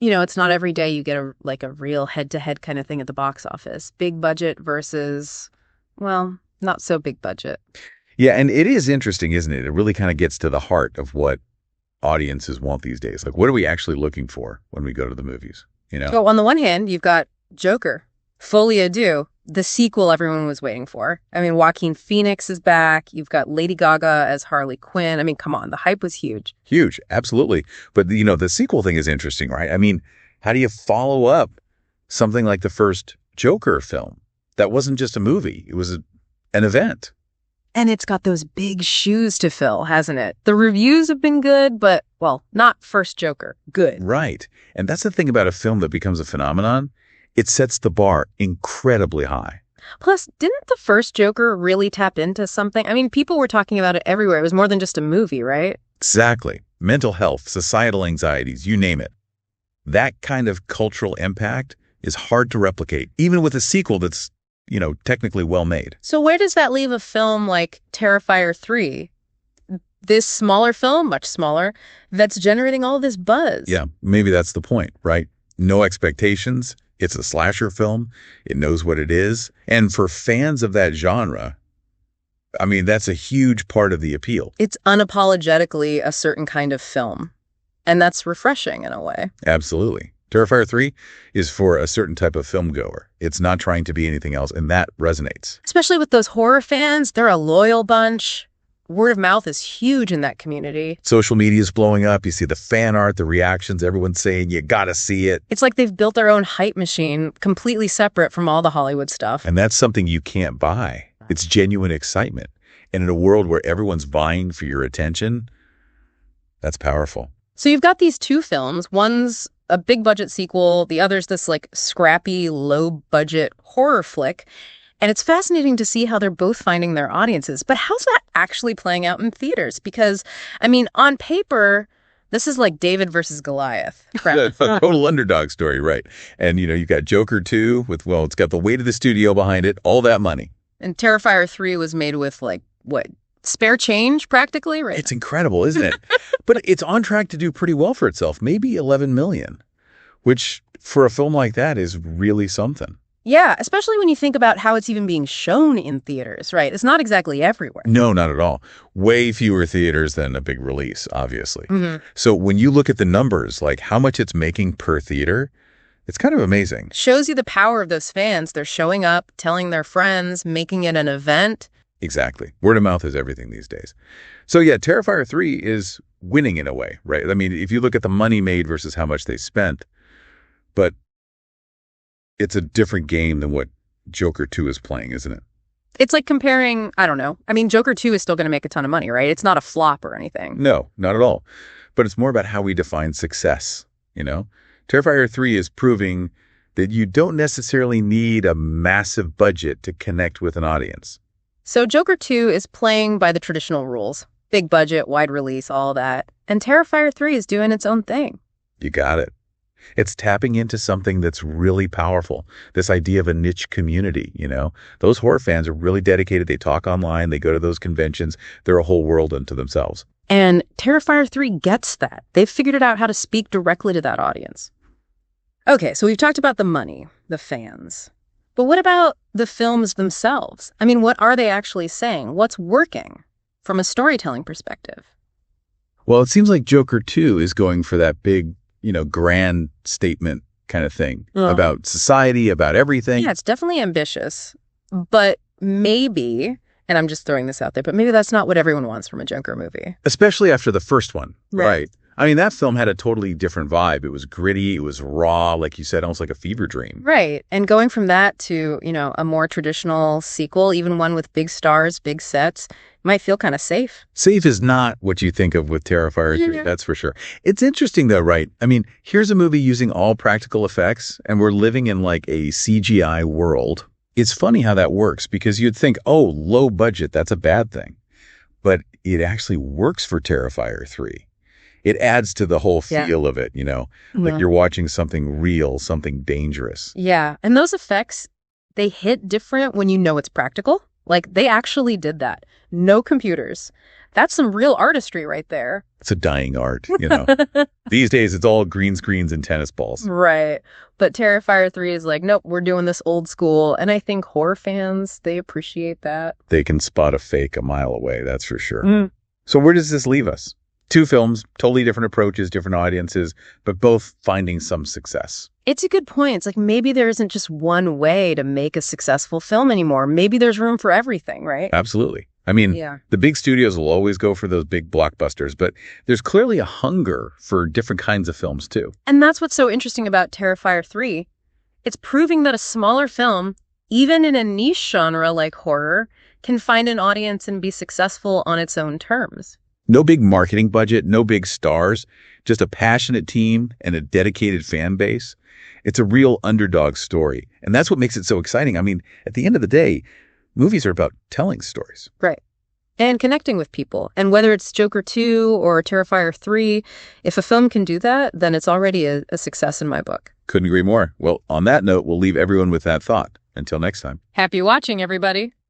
it's not every day you get a real head-to-head kind of thing at the box office. Big budget versus, well, not so big budget. Yeah, and it is interesting, isn't it? It really kind of gets to the heart of what audiences want these days. Like, what are we actually looking for when we go to the movies? So on the one hand, you've got Joker, Folie à Deux, the sequel everyone was waiting for. I mean, Joaquin Phoenix is back. You've got Lady Gaga as Harley Quinn. I mean, come on, the hype was huge. Huge, absolutely. But, the sequel thing is interesting, right? I mean, how do you follow up something like the first Joker film? That wasn't just a movie. It was an event. And it's got those big shoes to fill, hasn't it? The reviews have been good, but, well, not first Joker. Good. Right. And that's the thing about a film that becomes a phenomenon. It sets the bar incredibly high. Plus, didn't the first Joker really tap into something? I mean, people were talking about it everywhere. It was more than just a movie, right? Exactly. Mental health, societal anxieties, you name it. That kind of cultural impact is hard to replicate, even with a sequel that's technically well made. So where does that leave a film like Terrifier 3? This smaller film, much smaller, that's generating all this buzz. Yeah, maybe that's the point, right? No expectations. It's a slasher film. It knows what it is. And for fans of that genre, I mean, that's a huge part of the appeal. It's unapologetically a certain kind of film. And that's refreshing in a way. Absolutely. Terrifier 3 is for a certain type of film goer. It's not trying to be anything else, and that resonates. Especially with those horror fans. They're a loyal bunch. Word of mouth is huge in that community. Social media is blowing up. You see the fan art, the reactions, everyone's saying, you gotta see it. It's like they've built their own hype machine, completely separate from all the Hollywood stuff. And that's something you can't buy. It's genuine excitement. And in a world where everyone's vying for your attention, that's powerful. So you've got these two films. One's a big budget sequel. The other's this like scrappy, low budget horror flick. And it's fascinating to see how they're both finding their audiences. But how's that actually playing out in theaters? Because, I mean, on paper, this is like David versus Goliath. A total underdog story, right? And, you've got Joker 2 with, it's got the weight of the studio behind it, all that money. And Terrifier 3 was made with, like, what, spare change practically, right? It's incredible, isn't it? But it's on track to do pretty well for itself, maybe 11 million, which for a film like that is really something. Yeah, especially when you think about how it's even being shown in theaters, right? It's not exactly everywhere. No, not at all. Way fewer theaters than a big release, obviously. Mm-hmm. So when you look at the numbers, like how much it's making per theater, it's kind of amazing. Shows you the power of those fans. They're showing up, telling their friends, making it an event. Exactly. Word of mouth is everything these days. So yeah, Terrifier 3 is winning in a way, right? I mean, if you look at the money made versus how much they spent, but it's a different game than what Joker 2 is playing, isn't it? It's like comparing, I don't know. I mean, Joker 2 is still going to make a ton of money, right? It's not a flop or anything. No, not at all. But it's more about how we define success, Terrifier 3 is proving that you don't necessarily need a massive budget to connect with an audience. So Joker 2 is playing by the traditional rules. Big budget, wide release, all that. And Terrifier 3 is doing its own thing. You got it. It's tapping into something that's really powerful. This idea of a niche community, Those horror fans are really dedicated. They talk online. They go to those conventions. They're a whole world unto themselves. And Terrifier 3 gets that. They've figured it out how to speak directly to that audience. Okay, so we've talked about the money, the fans. But what about the films themselves? I mean, what are they actually saying? What's working from a storytelling perspective? Well, it seems like Joker 2 is going for that big, grand statement kind of thing about society, about everything. Yeah, it's definitely ambitious. But maybe, and I'm just throwing this out there, but maybe that's not what everyone wants from a Joker movie. Especially after the first one, right? I mean, that film had a totally different vibe. It was gritty. It was raw, like you said, almost like a fever dream. Right. And going from that to, a more traditional sequel, even one with big stars, big sets, might feel kind of safe. Safe is not what you think of with Terrifier 3, that's for sure. It's interesting, though, right? I mean, here's a movie using all practical effects, and we're living in like a CGI world. It's funny how that works, because you'd think, low budget, that's a bad thing. But it actually works for Terrifier 3. It adds to the whole feel of it, like you're watching something real, something dangerous. Yeah. And those effects, they hit different when you know it's practical. Like, they actually did that. No computers. That's some real artistry right there. It's a dying art, you know. These days, it's all green screens and tennis balls. Right. But Terrifier 3 is like, nope, we're doing this old school. And I think horror fans, they appreciate that. They can spot a fake a mile away, that's for sure. So where does this leave us? Two films, totally different approaches, different audiences, but both finding some success. It's a good point. It's like maybe there isn't just one way to make a successful film anymore. Maybe there's room for everything, right? Absolutely. I mean, the big studios will always go for those big blockbusters, but there's clearly a hunger for different kinds of films too. And that's what's so interesting about Terrifier 3. It's proving that a smaller film, even in a niche genre like horror, can find an audience and be successful on its own terms. No big marketing budget, no big stars, just a passionate team and a dedicated fan base. It's a real underdog story. And that's what makes it so exciting. I mean, at the end of the day, movies are about telling stories. Right. And connecting with people. And whether it's Joker 2 or Terrifier 3, if a film can do that, then it's already a success in my book. Couldn't agree more. Well, on that note, we'll leave everyone with that thought. Until next time. Happy watching, everybody.